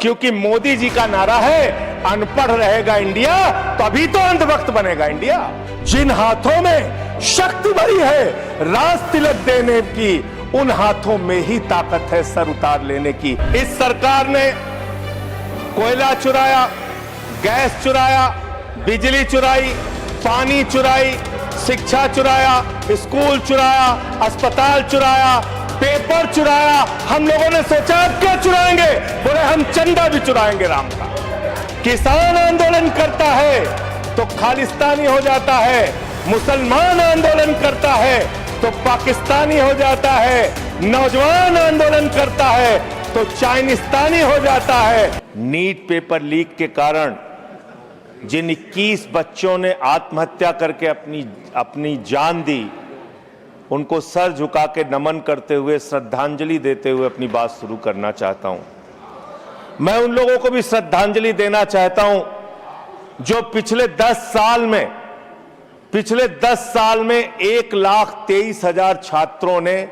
क्योंकि मोदी जी का नारा है अनपढ़ रहेगा इंडिया, तभी तो अंधभक्त बनेगा इंडिया। जिन हाथों में शक्ति भरी है राज तिलक देने की, उन हाथों में ही ताकत है सर उतार लेने की। इस सरकार ने कोयला चुराया, गैस चुराया, बिजली चुराई, पानी चुराई, शिक्षा चुराया, स्कूल चुराया, अस्पताल चुराया, पेपर चुराया। हम लोगों ने सोचा अब क्या चुराएंगे, बोले हम चंदा भी चुराएंगे राम का। किसान आंदोलन करता है तो खालिस्तानी हो जाता है, मुसलमान आंदोलन करता है तो पाकिस्तानी हो जाता है, नौजवान आंदोलन करता है तो चाइनिस्तानी हो जाता है। नीट पेपर लीक के कारण जिन 21 बच्चों ने आत्महत्या करके अपनी जान दी, उनको सर झुका के नमन करते हुए, श्रद्धांजलि देते हुए अपनी बात शुरू करना चाहता हूं। मैं उन लोगों को भी श्रद्धांजलि देना चाहता हूं जो पिछले 10 साल में 1,23,000 छात्रों ने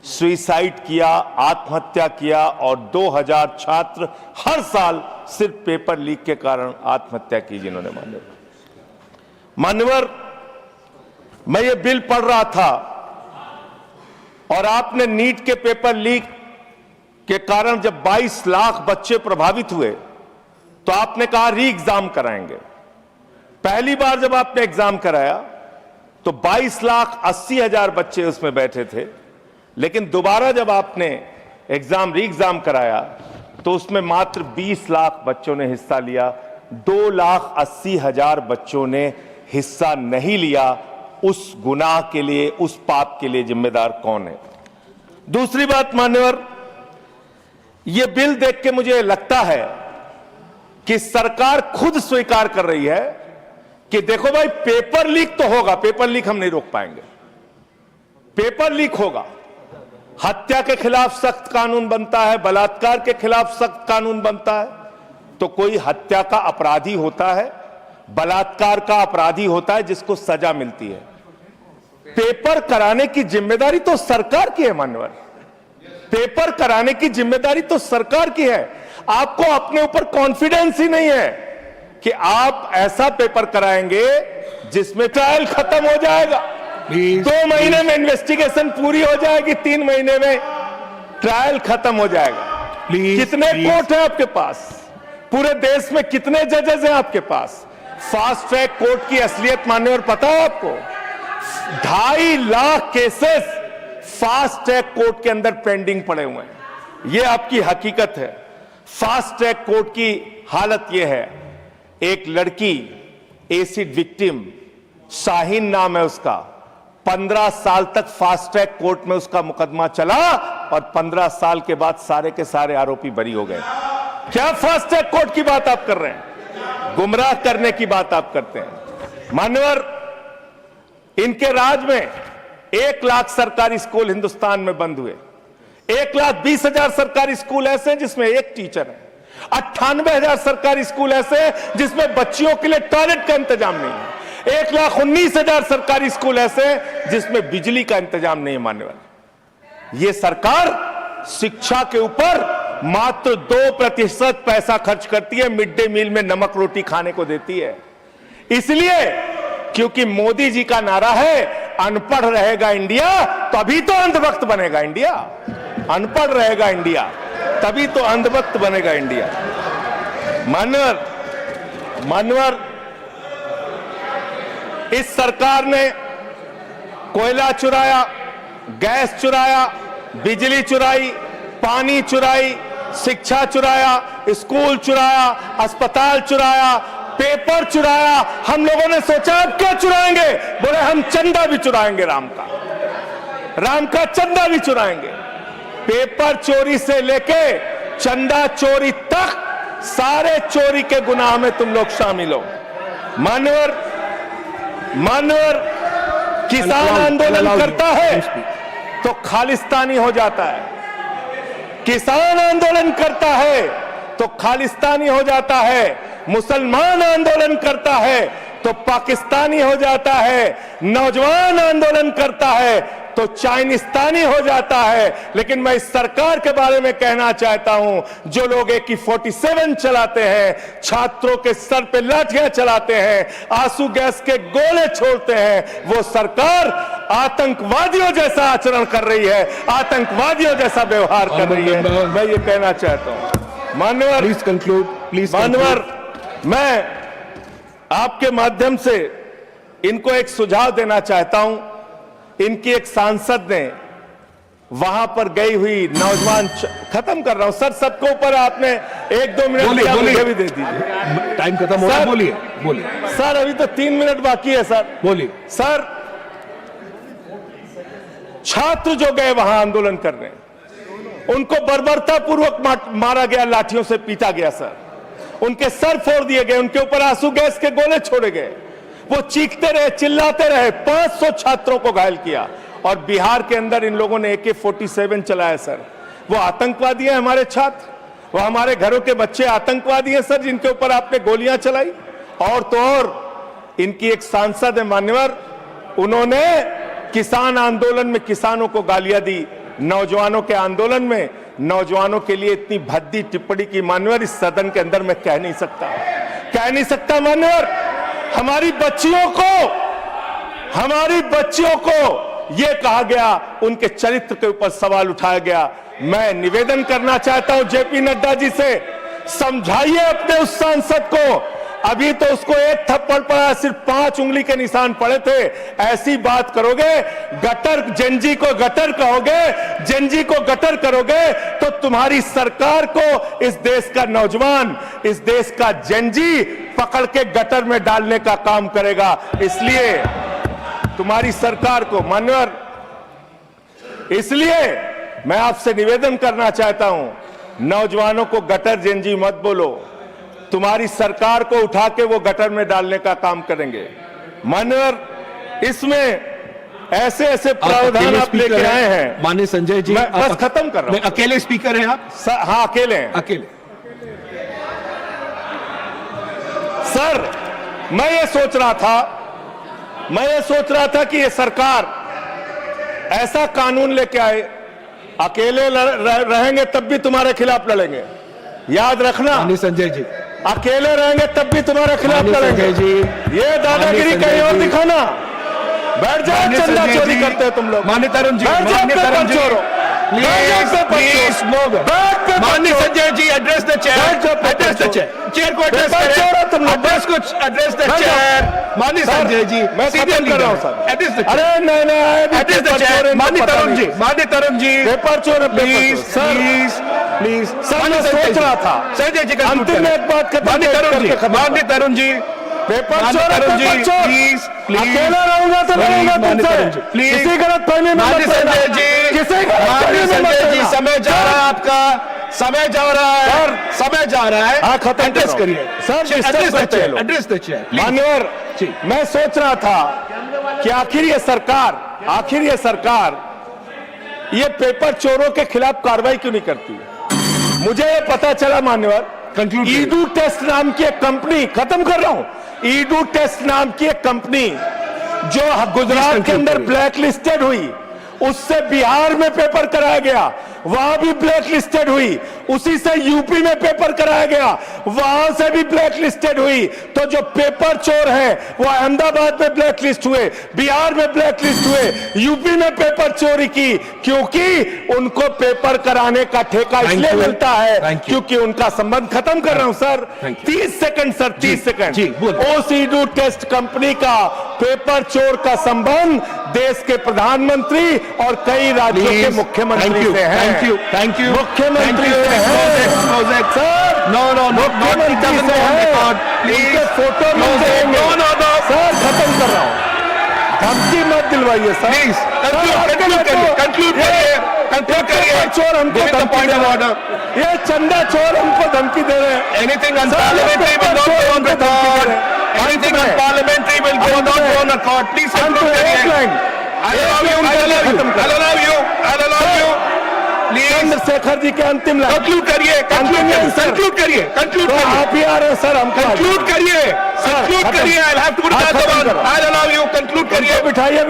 सुसाइड किया, आत्महत्या किया, और 2,000 छात्र हर साल सिर्फ पेपर लीक के कारण आत्महत्या की जिन्होंने। मान्यवर, मैं ये बिल पढ़ रहा था और आपने नीट के पेपर लीक के कारण जब 22 लाख बच्चे प्रभावित हुए तो आपने कहा री एग्जाम कराएंगे। पहली बार जब आपने एग्जाम कराया तो 22,80,000 बच्चे उसमें बैठे थे, लेकिन दोबारा जब आपने री एग्जाम कराया तो उसमें मात्र 20 लाख बच्चों ने हिस्सा लिया। 2,80,000 बच्चों ने हिस्सा नहीं लिया। उस गुनाह के लिए, उस पाप के लिए जिम्मेदार कौन है? दूसरी बात मान्यवर, यह बिल देख के मुझे लगता है कि सरकार खुद स्वीकार कर रही है कि देखो भाई, पेपर लीक तो होगा, पेपर लीक हम नहीं रोक पाएंगे, पेपर लीक होगा। हत्या के खिलाफ सख्त कानून बनता है, बलात्कार के खिलाफ सख्त कानून बनता है। तो कोई हत्या का अपराधी होता है, बलात्कार का अपराधी होता है जिसको सजा मिलती है। पेपर कराने की जिम्मेदारी तो सरकार की है मान्यवर, पेपर कराने की जिम्मेदारी तो सरकार की है। आपको अपने ऊपर कॉन्फिडेंस ही नहीं है कि आप ऐसा पेपर कराएंगे जिसमें ट्रायल खत्म हो जाएगा, 2 महीने में इन्वेस्टिगेशन पूरी हो जाएगी, 3 महीने में ट्रायल खत्म हो जाएगा। कितने कोर्ट है आपके पास? पूरे देश में कितने जजेस हैं आपके पास? फास्ट ट्रैक कोर्ट की असलियत मान्यवर पता है आपको? 2.5 lakh cases fast track court के अंदर पेंडिंग पड़े हुए हैं। यह आपकी हकीकत है। फास्ट ट्रैक कोर्ट की हालत यह है, एक लड़की एसिड विक्टिम, शाहीन नाम है उसका, 15 साल तक फास्ट ट्रैक कोर्ट में उसका मुकदमा चला और 15 साल के बाद सारे के सारे आरोपी बरी हो गए। क्या फास्ट ट्रैक कोर्ट की बात आप कर रहे हैं? गुमराह करने की बात आप करते हैं। मान्यवर, इनके राज में 1 लाख सरकारी स्कूल हिंदुस्तान में बंद हुए। 1,20,000 सरकारी स्कूल ऐसे हैं जिसमें एक टीचर है। 98,000 सरकारी स्कूल ऐसे हैं जिसमें बच्चियों के लिए टॉयलेट का इंतजाम नहीं है। 1,19,000 सरकारी स्कूल ऐसे हैं जिसमें बिजली का इंतजाम नहीं है। मान्यवर, यह सरकार शिक्षा के ऊपर मात्र 2% पैसा खर्च करती है, मिड डे मील में नमक रोटी खाने को देती है। इसलिए क्योंकि मोदी जी का नारा है अनपढ़ रहेगा इंडिया, तभी तो अंधभक्त बनेगा इंडिया। अनपढ़ रहेगा इंडिया, तभी तो अंधभक्त बनेगा इंडिया। मान्यवर, इस सरकार ने कोयला चुराया, गैस चुराया, बिजली चुराई, पानी चुराई, शिक्षा चुराया, स्कूल चुराया, अस्पताल चुराया, पेपर चुराया। हम लोगों ने सोचा अब क्या चुराएंगे, बोले हम चंदा भी चुराएंगे राम का चंदा भी चुराएंगे। पेपर चोरी से लेके चंदा चोरी तक सारे चोरी के गुनाह में तुम लोग शामिल हो। मान्यवर, किसान आंदोलन करता है तो खालिस्तानी हो जाता है। किसान आंदोलन करता है तो खालिस्तानी हो जाता है, मुसलमान आंदोलन करता है तो पाकिस्तानी हो जाता है, नौजवान आंदोलन करता है तो चाइनिस्तानी हो जाता है। लेकिन मैं इस सरकार के बारे में कहना चाहता हूं, जो लोग AK-47 चलाते हैं, छात्रों के सर पे लाठियां चलाते हैं, आंसू गैस के गोले छोड़ते हैं, वो सरकार आतंकवादियों जैसा आचरण कर रही है, आतंकवादियों जैसा व्यवहार कर रही है। मैं ये कहना चाहता हूं। मान्यवर, प्लीज कंक्लूड, प्लीज। मान्यवर, मैं आपके माध्यम से इनको एक सुझाव देना चाहता हूं। इनकी एक सांसद ने वहां पर गई हुई नौजवान, खत्म कर रहा हूं सर, सबको ऊपर आपने 1-2 मिनट मुझे भी दे दीजिए, टाइम खत्म हो रहा है। बोलिए बोलिए सर, अभी तो 3 मिनट बाकी है सर। बोलिए सर, छात्र जो गए वहां आंदोलन करने, उनको बर्बरतापूर्वक मारा गया, लाठियों से पीटा गया सर, उनके सर फोड़ दिए गए, उनके ऊपर आंसू गैस के गोले छोड़े गए, वो चीखते रहे, चिल्लाते रहे, 500 छात्रों को घायल किया। और बिहार के अंदर इन लोगों ने AK-47 चलाया सर। वो आतंकवादी हैं हमारे छात्र, वो हमारे घरों के बच्चे आतंकवादी हैं सर, जिनके ऊपर आपने गोलियां चलाई। और तो और इनकी एक सांसद है मान्यवर, उन्होंने किसान आंदोलन में किसानों को गालियां दी, नौजवानों के आंदोलन में नौजवानों के लिए इतनी भद्दी टिप्पणी की मान्यवर, इस सदन के अंदर मैं कह नहीं सकता मान्यवर। हमारी बच्चियों को यह कहा गया, उनके चरित्र के ऊपर सवाल उठाया गया। मैं निवेदन करना चाहता हूं JP नड्डा जी से, समझाइए अपने उस सांसद को। अभी तो उसको एक थप्पड़ पड़ा, सिर्फ 5 उंगली के निशान पड़े थे। ऐसी बात करोगे, गटर जेनजी को गटर कहोगे, जेनजी को गटर करोगे, तो तुम्हारी सरकार को इस देश का नौजवान, इस देश का जेनजी पकड़ के गटर में डालने का काम करेगा। इसलिए तुम्हारी सरकार को मान्यवर, इसलिए मैं आपसे निवेदन करना चाहता हूं, नौजवानों को गटर जेनजी मत बोलो, तुम्हारी सरकार को उठा के वो गटर में डालने का काम करेंगे। मान्यवर, इसमें ऐसे ऐसे प्रावधान आप लेके आए हैं। माननीय संजय जी, मैं बस खत्म कर रहा हूं। अकेले स्पीकर हैं आप? हाँ, अकेले हैं। अकेले। सर, मैं ये सोच रहा था कि ये सरकार ऐसा कानून लेके आए, अकेले रहेंगे तब भी तुम्हारे खिलाफ लड़ेंगे, याद रखना। माननीय संजय जी, अकेले रहेंगे तब भी तुम्हारे खिलाफ लड़ेंगे जी। ये दादागिरी कहीं और दिखाना। बैठ जाओ, चंदा चोरी करते हो तुम लोग। माननीय तरुण जी, माननीय तरुण जी, प्लीज मूव। माननीय Sanjay ji, address the chair, chair को एड्रेस करें, एड्रेस द चेयर। माननीय संजय जी, मैं खत्म कर रहा हूं सर। Address the chair. अरे नहीं, एड्रेस द चेयर। माननीय तरुण जी, पेपर चोर, प्लीज सर, मैं सोच रहा था संजय जी, अंतिम में एक बात खत्म। माननीय तरुण जी, पेपर चोर, प्लीज अकेला रहूंगा तो लड़ूंगा तुमसे, प्लीज। किसी गलत फहमी में मत पड़ना। किसी गलत फहमी में समय जा रहा है, आपका समय जा रहा है। हाँ, खत्म एड्रेस करिए सर, एड्रेस द चेयर। मान्यवर, मैं सोच रहा था कि आखिर ये सरकार ये पेपर चोरों के खिलाफ कार्रवाई क्यों नहीं करती। मुझे ये पता चला मान्यवर, ईडू टेस्ट नाम की एक कंपनी, खत्म कर रहा हूं, ईडू टेस्ट नाम की एक कंपनी जो गुजरात के अंदर ब्लैक लिस्टेड हुई, उससे बिहार में पेपर कराया गया, वहां भी ब्लैक लिस्टेड हुई, उसी से यूपी में पेपर कराया गया, वहां से भी ब्लैक लिस्टेड हुई। तो जो पेपर चोर हैं वो अहमदाबाद में ब्लैक लिस्ट हुए, बिहार में ब्लैक लिस्ट हुए, यूपी में पेपर चोरी की, क्योंकि उनको पेपर कराने का ठेका इसलिए मिलता है क्योंकि उनका संबंध, खत्म कर रहा हूं सर, 30 सेकंड सर, 30 सेकंड। उस ईडू टेस्ट कंपनी का पेपर चोर का संबंध देश के प्रधानमंत्री और कई राज्यों के मुख्यमंत्री से है। थैंक यू मुख्यमंत्री से है सर। मुख्यमंत्री से है, प्लीज फोटो मिल जाएंगे सर। खत्म कर रहा हूं, धमकी मत दिलवाइए सर, प्लीज कंक्लूड करिए। चोर हमको धमकी दे रहे हैं, ये चंदा चोर हमको धमकी दे रहे हैं। Anything unparliamentary will not go on record, anything unparliamentary will not go on record. Please conclude करिए। I allow you. Chandrashekhar ji के अंतिम लाइन कंक्लूड करिए। आप ही आ रहे हैं सर, हम कंक्लूड करिए। I'll have to put that on. I'll allow you. Conclude करिए। बिठाइए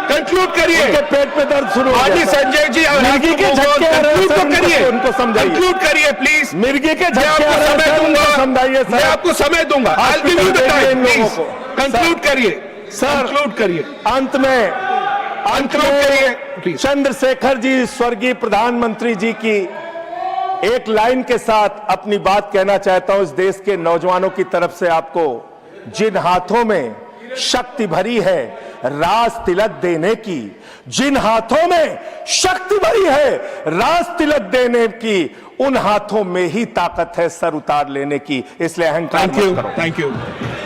कंक्लूड करिए। उनके पेट में दर्द शुरू हो माननीय गया, सर। संजय जी, मिर्गी के झटके आ रहे हैं, कंक्लूड सर, तो करिए, उनको समझाइए। कंक्लूड करिए प्लीज। मिर्गी के मैं झटके आ आपको रहे हैं, समय सर, दूंगा, उनको समझाइए, मैं सर। आपको समय दूंगा। I'll give you the hospital time, भेजिए इन please. लोगों को। कंक्लूड करिए, सर, कंक्लूड करिए। अंत में कंक्लूड करिए, प्लीज। चंद्रशेखर जी, स्वर्गीय प्रधानमंत्री जी की एक लाइन के साथ अपनी बात कहना चाहता हूं। इस देश के नौजवानों की तरफ से आपको, जिन हाथों में शक्ति भरी है राज तिलक देने की, जिन हाथों में शक्ति भरी है राज तिलक देने की, उन हाथों में ही ताकत है सर उतार लेने की। इसलिए अहंकार मत करो। Thank you.